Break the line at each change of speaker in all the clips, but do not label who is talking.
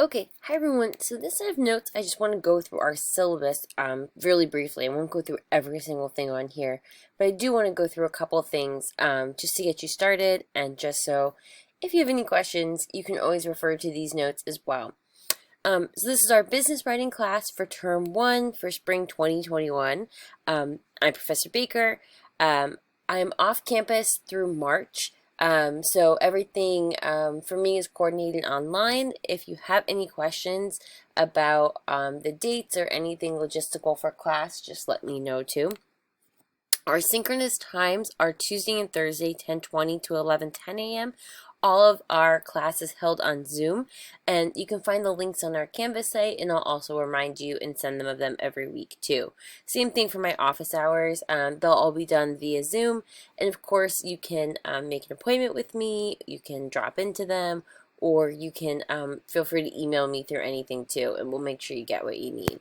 Okay, hi everyone. So this set of notes, I just want to go through our syllabus really briefly. I won't go through every single thing on here, but I do want to go through a couple of things just to get you started, and just so if you have any questions, you can always refer to these notes as well. So this is our business writing class for term 1 for spring 2021. I'm Professor Baker. I'm off campus through March. So everything for me is coordinated online. If you have any questions about the dates or anything logistical for class, just let me know too. Our synchronous times are Tuesday and Thursday, 10:20 to 11:10 a.m. All of our classes held on Zoom, and you can find the links on our Canvas site, and I'll also remind you and send them of them every week too. Same thing for my office hours. They'll all be done via Zoom, and of course you can make an appointment with me, you can drop into them, or you can feel free to email me through anything too, and we'll make sure you get what you need.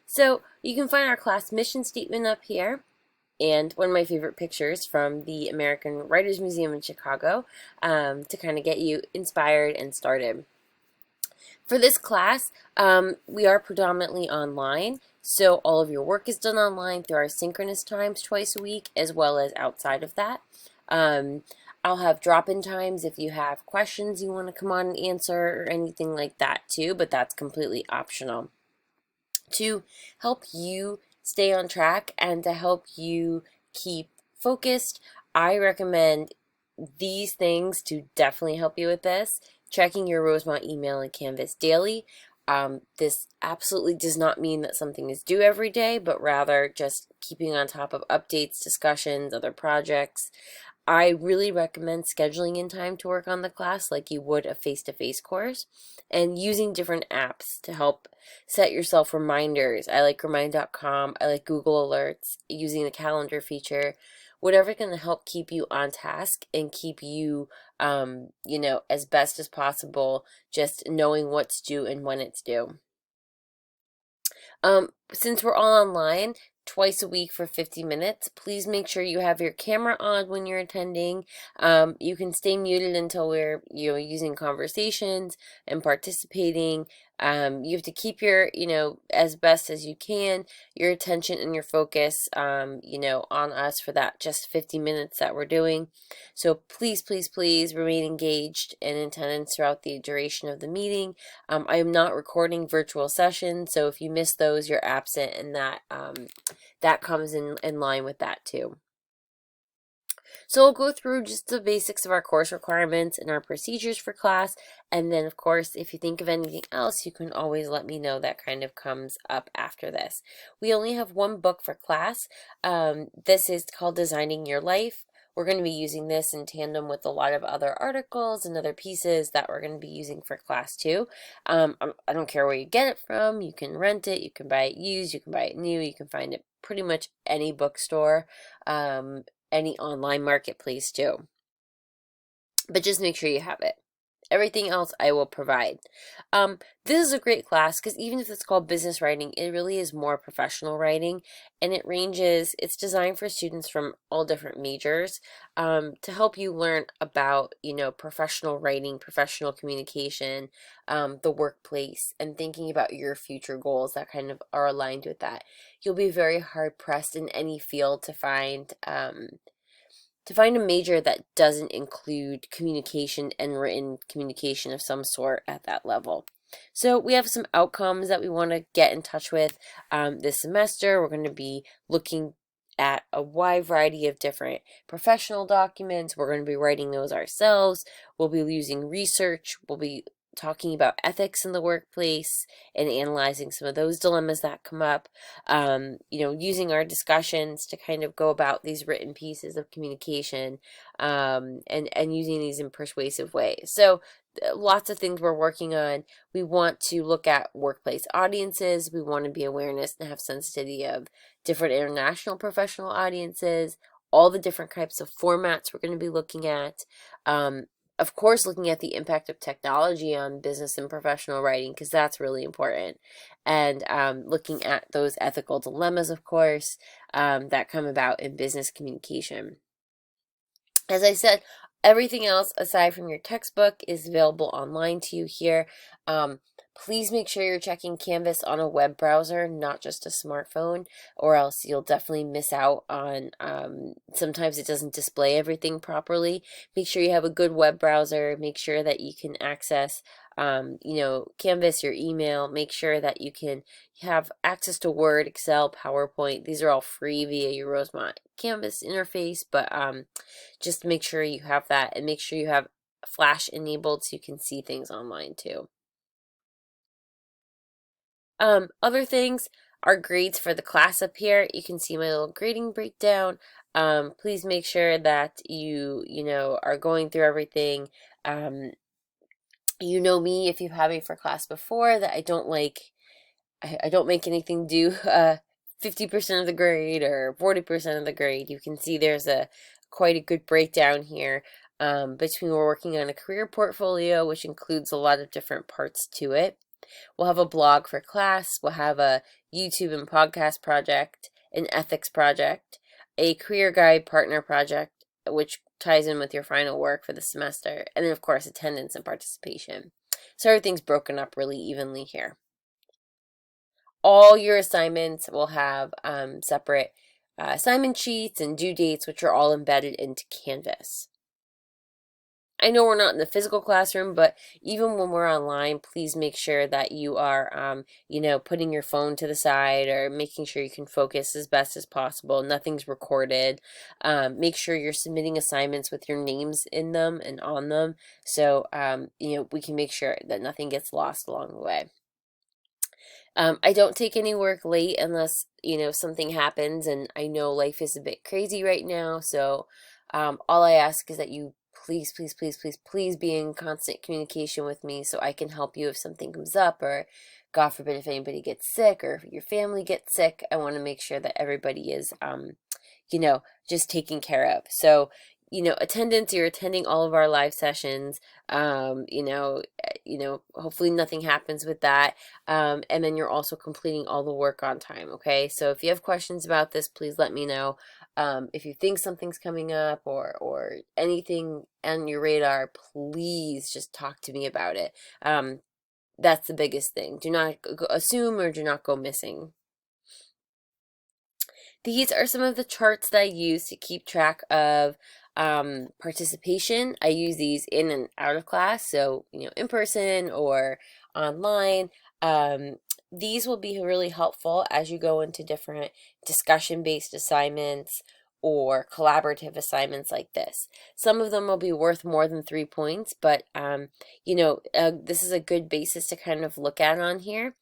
So you can find our class mission statement up here, and one of my favorite pictures from the American Writers Museum in Chicago to kind of get you inspired and started. For this class, we are predominantly online, so all of your work is done online through our synchronous times twice a week, as well as outside of that. I'll have drop-in times if you have questions you want to come on and answer or anything like that too, but that's completely optional. To help you stay on track and to help you keep focused, I recommend these things to definitely help you with this. Checking your Rosemont email and Canvas daily. This absolutely does not mean that something is due every day, but rather just keeping on top of updates, discussions, other projects. I really recommend scheduling in time to work on the class like you would a face-to-face course, and using different apps to help set yourself reminders. I like Remind.com, I like Google Alerts, using the calendar feature, whatever can help keep you on task and keep you, as best as possible, just knowing what's due and when it's due. Since we're all online, twice a week for 50 minutes, please make sure you have your camera on when you're attending. You can stay muted until we're using conversations and participating. You have to keep your, as best as you can, your attention and your focus, on us for that just 50 minutes that we're doing. So please, please, please remain engaged and in attendance throughout the duration of the meeting. I am not recording virtual sessions, so if you miss those, you're absent, and that comes in line with that too. So we'll go through just the basics of our course requirements and our procedures for class, and then of course if you think of anything else, you can always let me know. That kind of comes up after this. We only have one book for class. This is called Designing Your Life. We're going to be using this in tandem with a lot of other articles and other pieces that we're going to be using for class too. I don't care where you get it from. You can rent it, you can buy it used, you can buy it new, you can find it pretty much any bookstore, any online marketplace too. But just make sure you have it. Everything else I will provide. This is a great class because even if it's called business writing, it really is more professional writing, and it's designed for students from all different majors to help you learn about, professional writing, professional communication, the workplace, and thinking about your future goals that kind of are aligned with that. You'll be very hard pressed in any field to find a major that doesn't include communication and written communication of some sort at that level. So we have some outcomes that we want to get in touch with this semester. We're going to be looking at a wide variety of different professional documents. We're going to be writing those ourselves. We'll be using research. We'll be talking about ethics in the workplace and analyzing some of those dilemmas that come up, using our discussions to kind of go about these written pieces of communication, and using these in persuasive ways. So lots of things we're working on. We want to look at workplace audiences. We want to be awareness and have sensitivity of different international professional audiences, all the different types of formats we're going to be looking at. Of course, looking at the impact of technology on business and professional writing, because that's really important. And looking at those ethical dilemmas, of course, that come about in business communication. As I said, Everything else aside from your textbook is available online to you here. Please make sure you're checking Canvas on a web browser, not just a smartphone, or else you'll definitely miss out on, sometimes it doesn't display everything properly. Make sure you have a good web browser. Make sure that you can access, Canvas, your email. Make sure that you can have access to Word, Excel, PowerPoint. These are all free via your Rosemont Canvas interface, but just make sure you have that, and make sure you have Flash enabled so you can see things online too. Other things are grades for the class up here. You can see my little grading breakdown. Please make sure that you are going through everything. You know me, if you've had me for class before, that I don't make anything do 50% of the grade or 40% of the grade. You can see there's quite a good breakdown here, between we're working on a career portfolio, which includes a lot of different parts to it. We'll have a blog for class. We'll have a YouTube and podcast project, an ethics project, a career guide partner project, which ties in with your final work for the semester, and then, of course, attendance and participation. So everything's broken up really evenly here. All your assignments will have separate assignment sheets and due dates, which are all embedded into Canvas. I know we're not in the physical classroom, but even when we're online, please make sure that you are, putting your phone to the side, or making sure you can focus as best as possible. Nothing's recorded. Make sure you're submitting assignments with your names in them and on them, so, we can make sure that nothing gets lost along the way. I don't take any work late unless, something happens, and I know life is a bit crazy right now, so all I ask is that you please, please, please, please, please be in constant communication with me so I can help you if something comes up, or God forbid if anybody gets sick or if your family gets sick. I want to make sure that everybody is, just taken care of. So, attendance, you're attending all of our live sessions. Hopefully nothing happens with that. And then you're also completing all the work on time, okay? So if you have questions about this, please let me know. If you think something's coming up or anything on your radar, please just talk to me about it. That's the biggest thing. Do not assume, or do not go missing. These are some of the charts that I use to keep track of participation. I use these in and out of class, so in person or online. These will be really helpful as you go into different discussion-based assignments or collaborative assignments like this. Some of them will be worth more than 3 points, but this is a good basis to kind of look at on here.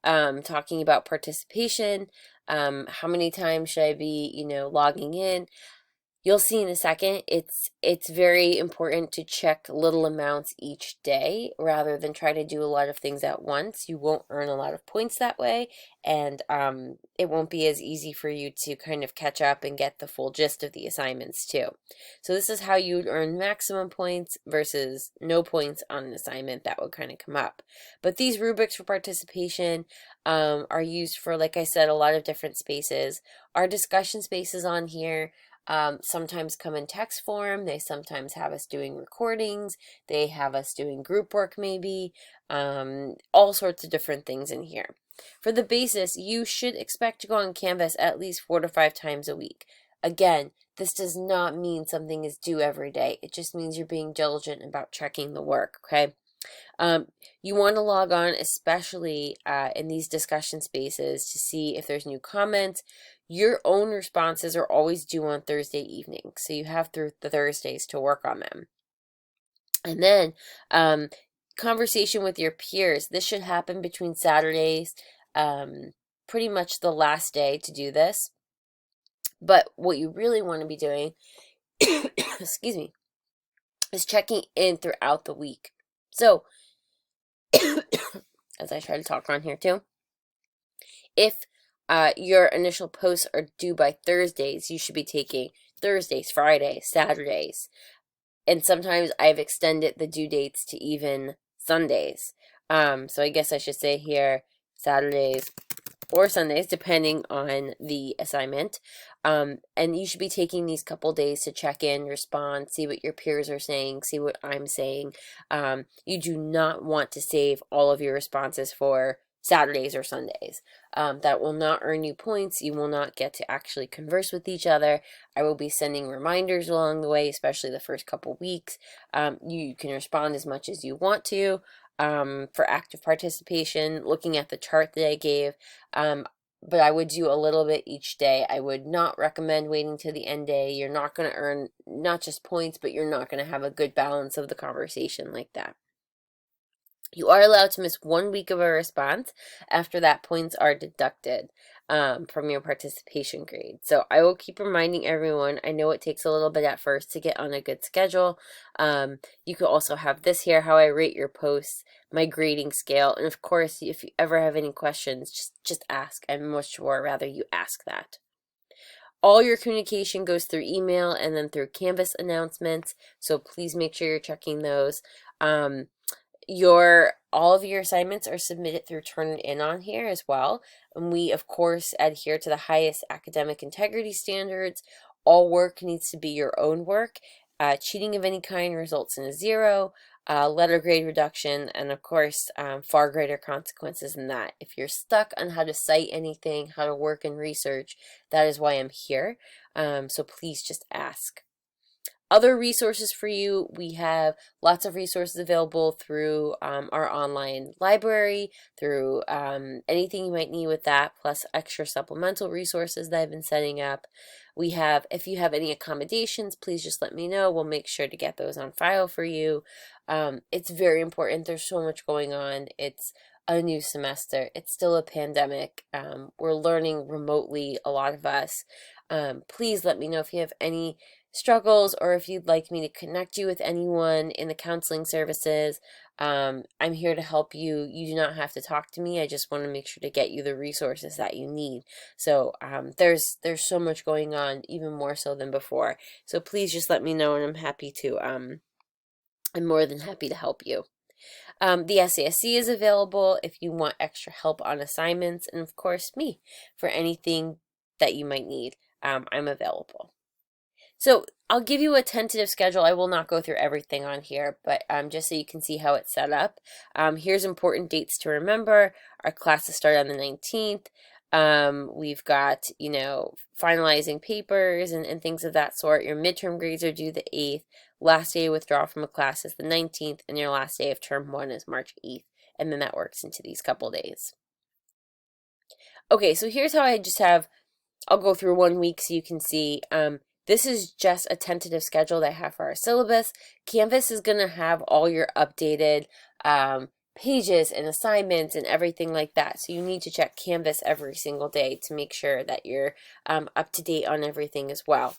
Talking about participation, how many times should I be, logging in? You'll see in a second, it's very important to check little amounts each day rather than try to do a lot of things at once. You won't earn a lot of points that way, and it won't be as easy for you to kind of catch up and get the full gist of the assignments too. So this is how you'd earn maximum points versus no points on an assignment that would kind of come up. But these rubrics for participation are used for, like I said, a lot of different spaces. Our discussion spaces on here sometimes come in text form. They sometimes have us doing recordings. They have us doing group work maybe. All sorts of different things in here. For the basis, you should expect to go on Canvas at least 4 to 5 times a week. Again, this does not mean something is due every day. It just means you're being diligent about checking the work, okay? You want to log on, especially in these discussion spaces, to see if there's new comments. Your own responses are always due on Thursday evening, so you have through the Thursdays to work on them. And then conversation with your peers. This should happen between Saturdays, pretty much the last day to do this. But what you really want to be doing, excuse me, is checking in throughout the week. So, as I try to talk on here too, if your initial posts are due by Thursdays, you should be taking Thursdays, Fridays, Saturdays. And sometimes I've extended the due dates to even Sundays. So I guess I should say here Saturdays, or Sundays, depending on the assignment. And you should be taking these couple days to check in, respond, see what your peers are saying, see what I'm saying. You do not want to save all of your responses for Saturdays or Sundays. That will not earn you points. You will not get to actually converse with each other. I will be sending reminders along the way, especially the first couple weeks. You can respond as much as you want to. For active participation, looking at the chart that I gave. But I would do a little bit each day. I would not recommend waiting to the end day. You're not going to earn not just points, but you're not going to have a good balance of the conversation like that. You are allowed to miss 1 week of a response. After that, points are deducted from your participation grade. So I will keep reminding everyone. I know it takes a little bit at first to get on a good schedule. You could also have this here, how I rate your posts, my grading scale. And of course, if you ever have any questions, just ask. I'm much sure rather you ask that. All your communication goes through email and then through Canvas announcements. So please make sure you're checking those. All of your assignments are submitted through Turnitin on here as well. And we, of course, adhere to the highest academic integrity standards. All work needs to be your own work. Cheating of any kind results in a 0, letter grade reduction, and of course, far greater consequences than that. If you're stuck on how to cite anything, how to work and research, that is why I'm here. So please just ask. Other resources for you, we have lots of resources available through our online library, through anything you might need with that, plus extra supplemental resources that I've been setting up. We have, if you have any accommodations, please just let me know. We'll make sure to get those on file for you. It's very important. There's so much going on. It's a new semester. It's still a pandemic. We're learning remotely, a lot of us. Please let me know if you have any struggles or if you'd like me to connect you with anyone in the counseling services. I'm here to help you. You do not have to talk to me. I just want to make sure to get you the resources that you need. So there's so much going on, even more so than before. So please just let me know, and I'm more than happy to help you. The SASC is available if you want extra help on assignments, and of course me for anything that you might need. I'm available. So I'll give you a tentative schedule. I will not go through everything on here, but just so you can see how it's set up. Here's important dates to remember. Our classes start on the 19th. We've got, finalizing papers and things of that sort. Your midterm grades are due the 8th. Last day to withdraw from a class is the 19th, and your last day of term 1 is March 8th. And then that works into these couple days. Okay, so here's how I'll go through 1 week so you can see. This is just a tentative schedule that I have for our syllabus. Canvas is going to have all your updated pages and assignments and everything like that. So you need to check Canvas every single day to make sure that you're up to date on everything as well.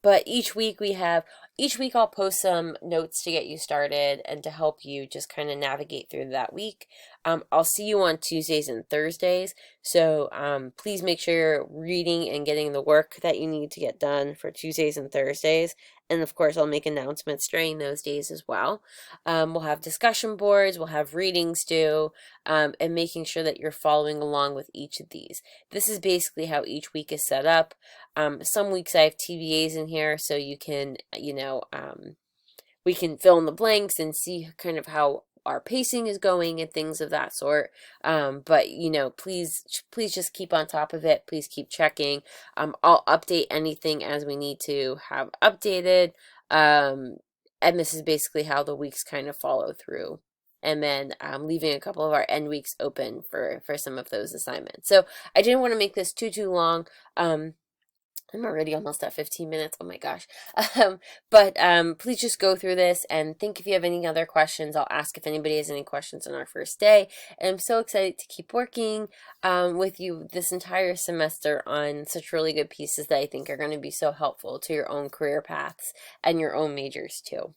But each week I'll post some notes to get you started and to help you just kind of navigate through that week. I'll see you on Tuesdays and Thursdays. So please make sure you're reading and getting the work that you need to get done for Tuesdays and Thursdays. And of course, I'll make announcements during those days as well. We'll have discussion boards, we'll have readings due, and making sure that you're following along with each of these. This is basically how each week is set up. Some weeks I have TVAs in here, so you can, we can fill in the blanks and see kind of how our pacing is going and things of that sort. But please just keep on top of it. Please keep checking. I'll update anything as we need to have updated. And this is basically how the weeks kind of follow through. And then leaving a couple of our end weeks open for some of those assignments. So I didn't want to make this too long. I'm already almost at 15 minutes. Oh my gosh. But please just go through this and think if you have any other questions. I'll ask if anybody has any questions on our first day. And I'm so excited to keep working with you this entire semester on such really good pieces that I think are going to be so helpful to your own career paths and your own majors too.